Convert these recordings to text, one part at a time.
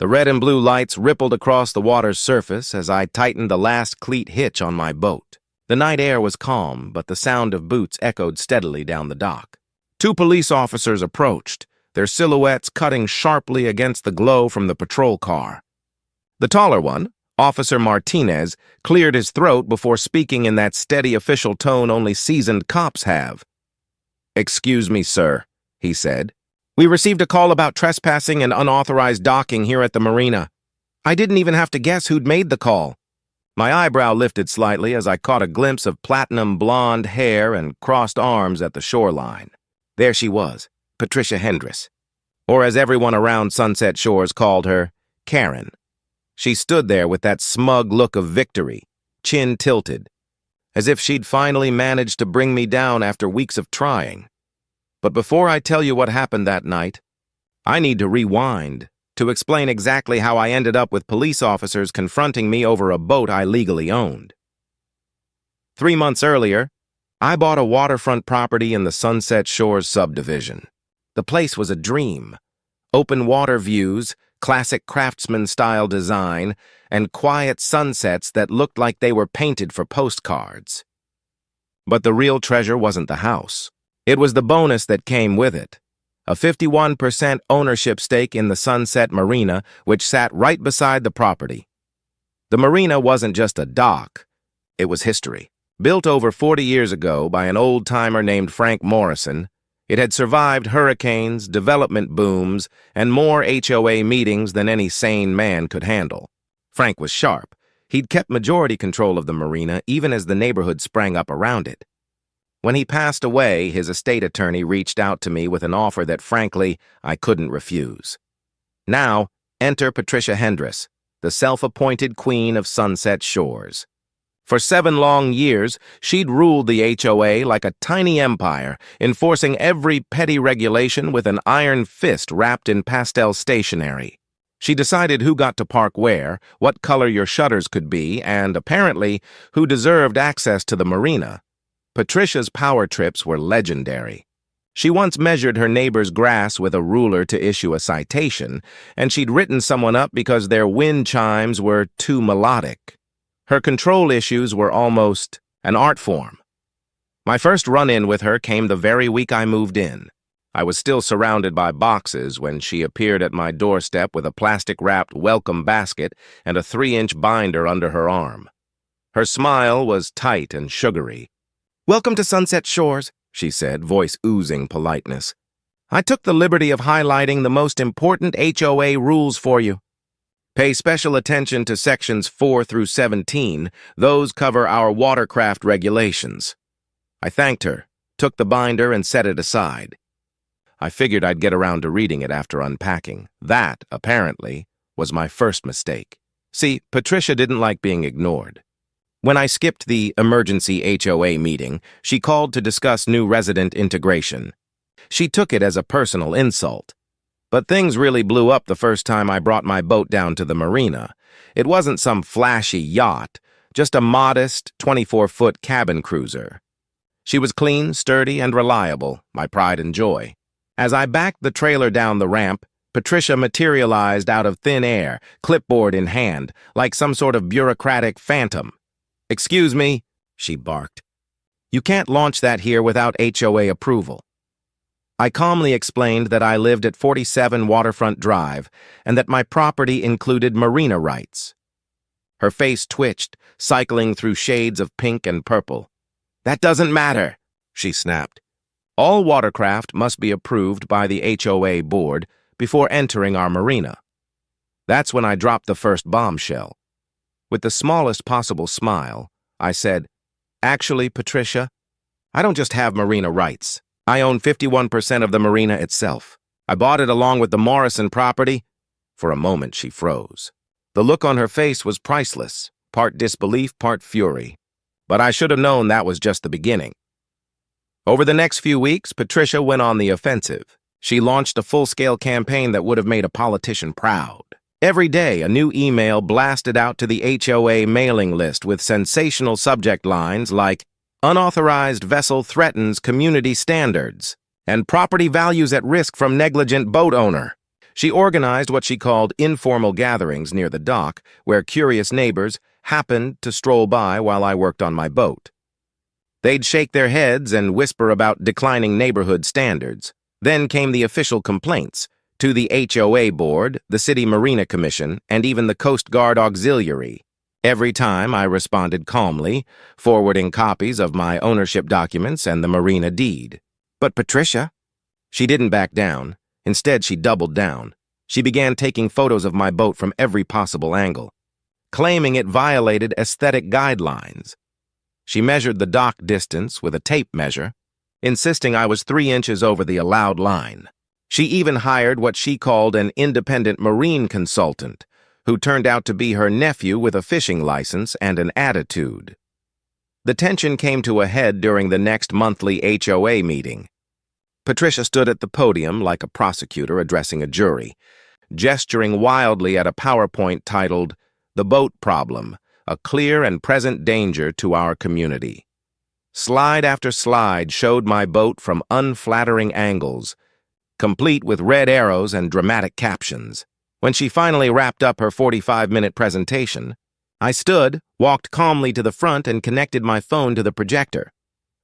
The red and blue lights rippled across the water's surface as I tightened the last cleat hitch on my boat. The night air was calm, but the sound of boots echoed steadily down the dock. 2 police officers approached, their silhouettes cutting sharply against the glow from the patrol car. The taller one, Officer Martinez, cleared his throat before speaking in that steady official tone only seasoned cops have. "Excuse me, sir," he said. "We received a call about trespassing and unauthorized docking here at the marina. I didn't even have to guess who'd made the call." My eyebrow lifted slightly as I caught a glimpse of platinum blonde hair and crossed arms at the shoreline. There she was, Patricia Hendress, or as everyone around Sunset Shores called her, Karen. She stood there with that smug look of victory, chin tilted, as if she'd finally managed to bring me down after weeks of trying. But before I tell you what happened that night, I need to rewind to explain exactly how I ended up with police officers confronting me over a boat I legally owned. 3 months earlier, I bought a waterfront property in the Sunset Shores subdivision. The place was a dream. Open water views, classic craftsman-style design, and quiet sunsets that looked like they were painted for postcards. But the real treasure wasn't the house. It was the bonus that came with it. A 51% ownership stake in the Sunset Marina, which sat right beside the property. The marina wasn't just a dock, it was history. Built over 40 years ago by an old-timer named Frank Morrison, it had survived hurricanes, development booms, and more HOA meetings than any sane man could handle. Frank was sharp. He'd kept majority control of the marina even as the neighborhood sprang up around it. When he passed away, his estate attorney reached out to me with an offer that, frankly, I couldn't refuse. Now, enter Patricia Hendress, the self-appointed queen of Sunset Shores. For 7 long years, she'd ruled the HOA like a tiny empire, enforcing every petty regulation with an iron fist wrapped in pastel stationery. She decided who got to park where, what color your shutters could be, and, apparently, who deserved access to the marina. Patricia's power trips were legendary. She once measured her neighbor's grass with a ruler to issue a citation, and she'd written someone up because their wind chimes were too melodic. Her control issues were almost an art form. My first run-in with her came the very week I moved in. I was still surrounded by boxes when she appeared at my doorstep with a plastic-wrapped welcome basket and a 3-inch binder under her arm. Her smile was tight and sugary. "Welcome to Sunset Shores," she said, voice oozing politeness. "I took the liberty of highlighting the most important HOA rules for you. Pay special attention to sections 4 through 17. Those cover our watercraft regulations." I thanked her, took the binder, and set it aside. I figured I'd get around to reading it after unpacking. That, apparently, was my first mistake. See, Patricia didn't like being ignored. When I skipped the emergency HOA meeting, she called to discuss new resident integration. She took it as a personal insult. But things really blew up the first time I brought my boat down to the marina. It wasn't some flashy yacht, just a modest 24-foot cabin cruiser. She was clean, sturdy, and reliable, my pride and joy. As I backed the trailer down the ramp, Patricia materialized out of thin air, clipboard in hand, like some sort of bureaucratic phantom. "Excuse me," she barked. "You can't launch that here without HOA approval." I calmly explained that I lived at 47 Waterfront Drive and that my property included marina rights. Her face twitched, cycling through shades of pink and purple. "That doesn't matter," she snapped. "All watercraft must be approved by the HOA board before entering our marina." That's when I dropped the first bombshell. With the smallest possible smile, I said, "Actually, Patricia, I don't just have marina rights. I own 51% of the marina itself. I bought it along with the Morrison property." For a moment, she froze. The look on her face was priceless, part disbelief, part fury. But I should have known that was just the beginning. Over the next few weeks, Patricia went on the offensive. She launched a full-scale campaign that would have made a politician proud. Every day, a new email blasted out to the HOA mailing list with sensational subject lines like, "Unauthorized vessel threatens community standards," and "Property values at risk from negligent boat owner." She organized what she called informal gatherings near the dock, where curious neighbors happened to stroll by while I worked on my boat. They'd shake their heads and whisper about declining neighborhood standards. Then came the official complaints to the HOA board, the City Marina Commission, and even the Coast Guard Auxiliary. Every time I responded calmly, forwarding copies of my ownership documents and the marina deed. But Patricia, she didn't back down. Instead, she doubled down. She began taking photos of my boat from every possible angle, claiming it violated aesthetic guidelines. She measured the dock distance with a tape measure, insisting I was 3 inches over the allowed line. She even hired what she called an independent marine consultant, who turned out to be her nephew with a fishing license and an attitude. The tension came to a head during the next monthly HOA meeting. Patricia stood at the podium like a prosecutor addressing a jury, gesturing wildly at a PowerPoint titled, "The Boat Problem, a Clear and Present Danger to Our Community." Slide after slide showed my boat from unflattering angles, complete with red arrows and dramatic captions. When she finally wrapped up her 45-minute presentation, I stood, walked calmly to the front, and connected my phone to the projector.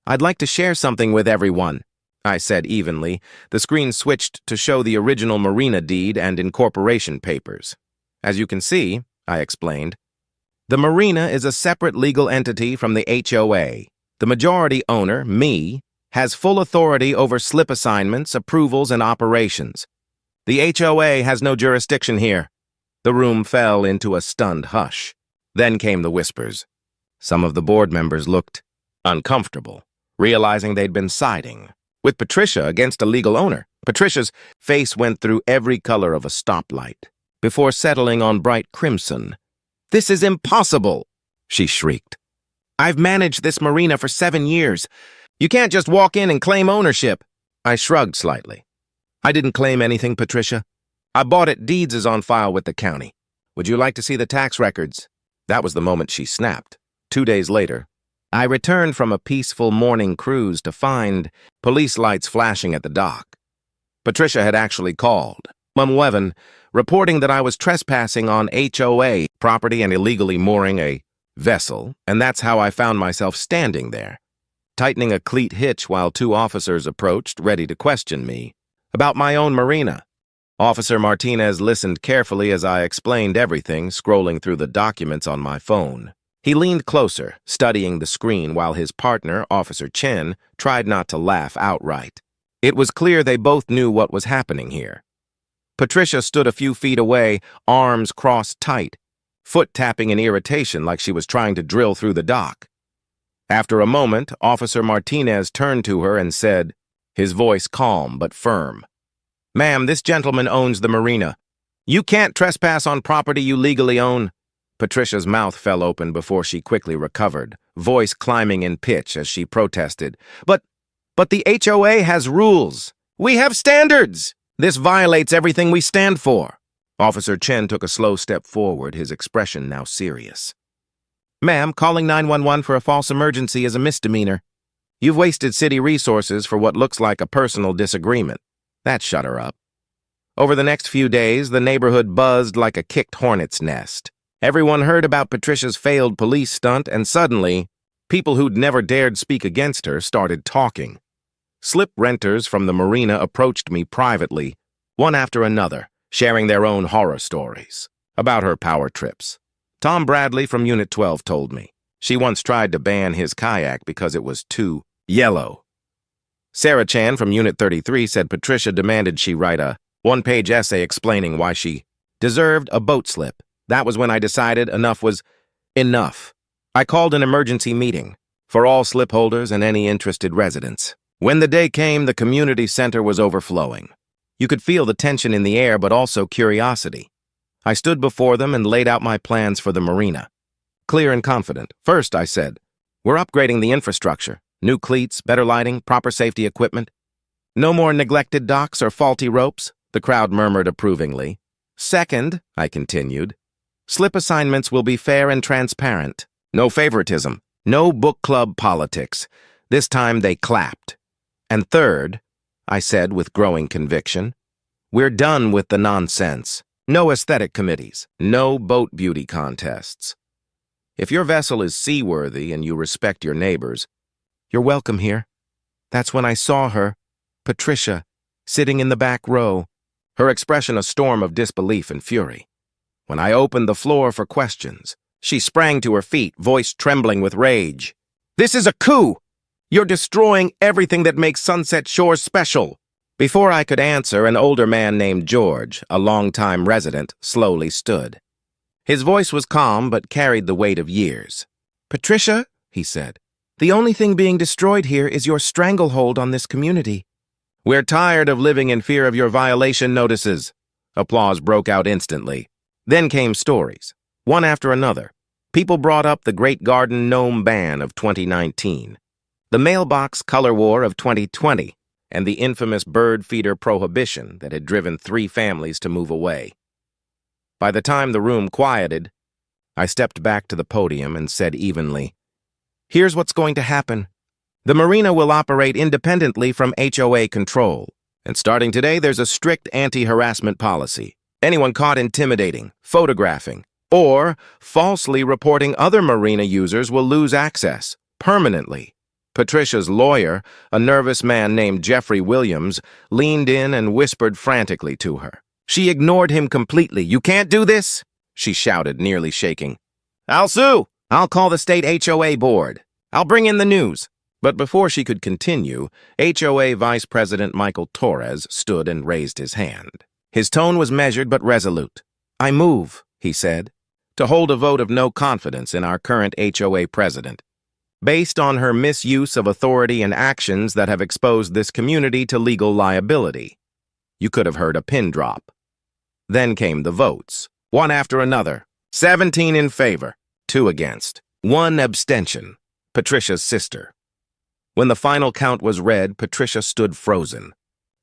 "I'd like to share something with everyone," I said evenly. The screen switched to show the original marina deed and incorporation papers. "As you can see," I explained, "the marina is a separate legal entity from the HOA. The majority owner, me, has full authority over slip assignments, approvals, and operations. The HOA has no jurisdiction here." The room fell into a stunned hush. Then came the whispers. Some of the board members looked uncomfortable, realizing they'd been siding with Patricia against a legal owner. Patricia's face went through every color of a stoplight, before settling on bright crimson. "This is impossible," she shrieked. "I've managed this marina for 7 years. You can't just walk in and claim ownership." I shrugged slightly. "I didn't claim anything, Patricia. I bought it. Deeds is on file with the county. Would you like to see the tax records?" That was the moment she snapped. 2 days later, I returned from a peaceful morning cruise to find police lights flashing at the dock. Patricia had actually called, Mumweven, reporting that I was trespassing on HOA property and illegally mooring a vessel, and that's how I found myself standing there, tightening a cleat hitch while 2 officers approached, ready to question me about my own marina. Officer Martinez listened carefully as I explained everything, scrolling through the documents on my phone. He leaned closer, studying the screen, while his partner, Officer Chen, tried not to laugh outright. It was clear they both knew what was happening here. Patricia stood a few feet away, arms crossed tight, foot tapping in irritation like she was trying to drill through the dock. After a moment, Officer Martinez turned to her and said, his voice calm but firm, "Ma'am, this gentleman owns the marina. You can't trespass on property you legally own." Patricia's mouth fell open before she quickly recovered, voice climbing in pitch as she protested. But the HOA has rules. We have standards. This violates everything we stand for." Officer Chen took a slow step forward, his expression now serious. "Ma'am, calling 911 for a false emergency is a misdemeanor. You've wasted city resources for what looks like a personal disagreement. That shut her up." Over the next few days, the neighborhood buzzed like a kicked hornet's nest. Everyone heard about Patricia's failed police stunt, and suddenly, people who'd never dared speak against her started talking. Slip renters from the marina approached me privately, one after another, sharing their own horror stories about her power trips. Tom Bradley from Unit 12 told me she once tried to ban his kayak because it was too yellow. Sarah Chan from Unit 33 said Patricia demanded she write a 1-page essay explaining why she deserved a boat slip. That was when I decided enough was enough. I called an emergency meeting for all slip holders and any interested residents. When the day came, the community center was overflowing. You could feel the tension in the air, but also curiosity. I stood before them and laid out my plans for the marina. Clear and confident. First, I said, we're upgrading the infrastructure. New cleats, better lighting, proper safety equipment. No more neglected docks or faulty ropes, the crowd murmured approvingly. Second, I continued, slip assignments will be fair and transparent. No favoritism, no book club politics. This time they clapped. And third, I said with growing conviction, We're done with the nonsense. No aesthetic committees. No boat beauty contests. If your vessel is seaworthy and you respect your neighbors, you're welcome here. That's when I saw her, Patricia, sitting in the back row, her expression a storm of disbelief and fury. When I opened the floor for questions, she sprang to her feet, voice trembling with rage. "This is a coup! You're destroying everything that makes Sunset Shores special." Before I could answer, an older man named George, a longtime resident, slowly stood. His voice was calm but carried the weight of years. "Patricia," he said, "the only thing being destroyed here is your stranglehold on this community." "We're tired of living in fear of your violation notices." Applause broke out instantly. Then came stories, one after another. People brought up the Great Garden Gnome ban of 2019, the mailbox color war of 2020, and the infamous bird feeder prohibition that had driven 3 families to move away. By the time the room quieted, I stepped back to the podium and said evenly, "Here's what's going to happen. The marina will operate independently from HOA control, and starting today there's a strict anti-harassment policy. Anyone caught intimidating, photographing, or falsely reporting other marina users will lose access, permanently." Patricia's lawyer, a nervous man named Jeffrey Williams, leaned in and whispered frantically to her. She ignored him completely. "You can't do this," she shouted, nearly shaking. "I'll sue. I'll call the state HOA board. I'll bring in the news." But before she could continue, HOA Vice President Michael Torres stood and raised his hand. His tone was measured but resolute. "I move," he said, "to hold a vote of no confidence in our current HOA president, based on her misuse of authority and actions that have exposed this community to legal liability." You could have heard a pin drop. Then came the votes, one after another. 17 in favor, 2 against, 1 abstention, Patricia's sister. When the final count was read, Patricia stood frozen,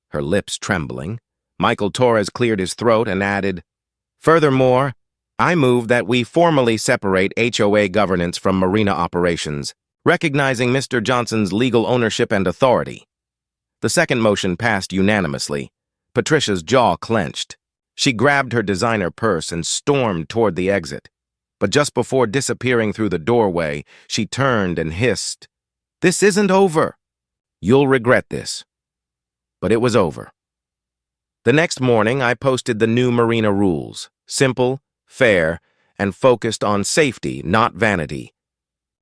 her lips trembling. Michael Torres cleared his throat and added, "Furthermore, I move that we formally separate HOA governance from marina operations, recognizing Mr. Johnson's legal ownership and authority." The second motion passed unanimously. Patricia's jaw clenched. She grabbed her designer purse and stormed toward the exit. But just before disappearing through the doorway, she turned and hissed, "This isn't over. You'll regret this." But it was over. The next morning, I posted the new marina rules, simple, fair, and focused on safety, not vanity.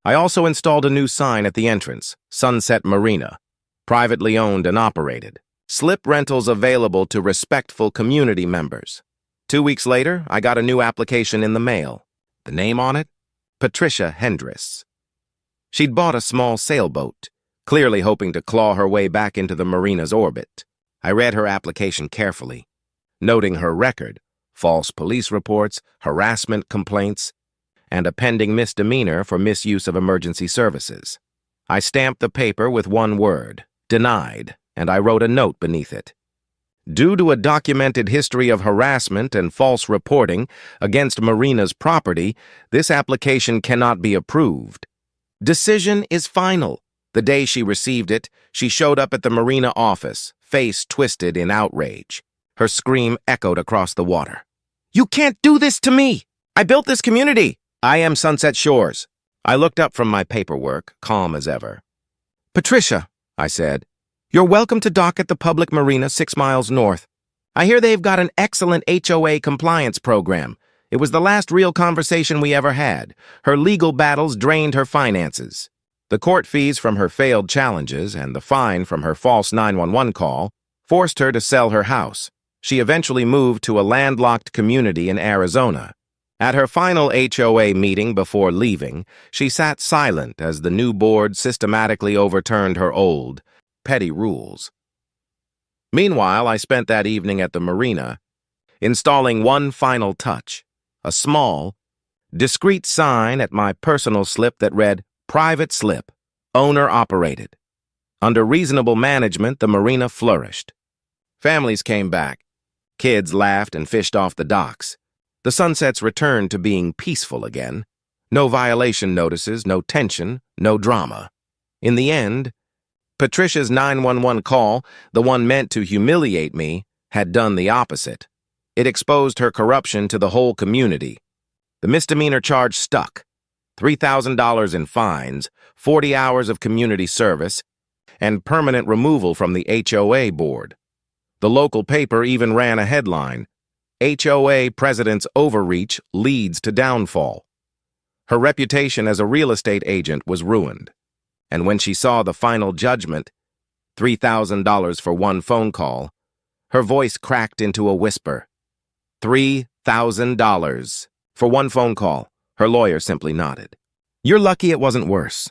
I also installed a new sign at the entrance, Sunset Marina, privately owned and operated. Slip rentals available to respectful community members. 2 weeks later, I got a new application in the mail. The name on it? Patricia Hendris. She'd bought a small sailboat, clearly hoping to claw her way back into the marina's orbit. I read her application carefully, noting her record, false police reports, harassment complaints, and a pending misdemeanor for misuse of emergency services. I stamped the paper with one word, denied, and I wrote a note beneath it. Due to a documented history of harassment and false reporting against Marina's property, this application cannot be approved. Decision is final. The day she received it, she showed up at the Marina office, face twisted in outrage. Her scream echoed across the water. "You can't do this to me! I built this community! I am Sunset Shores." I looked up from my paperwork, calm as ever. "Patricia," I said, "you're welcome to dock at the public marina 6 miles north. I hear they've got an excellent HOA compliance program. It was the last real conversation we ever had. Her legal battles drained her finances. The court fees from her failed challenges and the fine from her false 911 call forced her to sell her house. She eventually moved to a landlocked community in Arizona. At her final HOA meeting before leaving, she sat silent as the new board systematically overturned her old, petty rules. Meanwhile, I spent that evening at the marina, installing one final touch, a small, discreet sign at my personal slip that read, "Private slip, owner-operated." Under reasonable management, the marina flourished. Families came back. Kids laughed and fished off the docks. The sunsets returned to being peaceful again. No violation notices, no tension, no drama. In the end, Patricia's 911 call, the one meant to humiliate me, had done the opposite. It exposed her corruption to the whole community. The misdemeanor charge stuck. $3,000 in fines, 40 hours of community service, and permanent removal from the HOA board. The local paper even ran a headline, HOA President's Overreach Leads to Downfall. Her reputation as a real estate agent was ruined. And when she saw the final judgment, $3,000 for one phone call, her voice cracked into a whisper. $3,000 for one phone call. Her lawyer simply nodded. You're lucky it wasn't worse.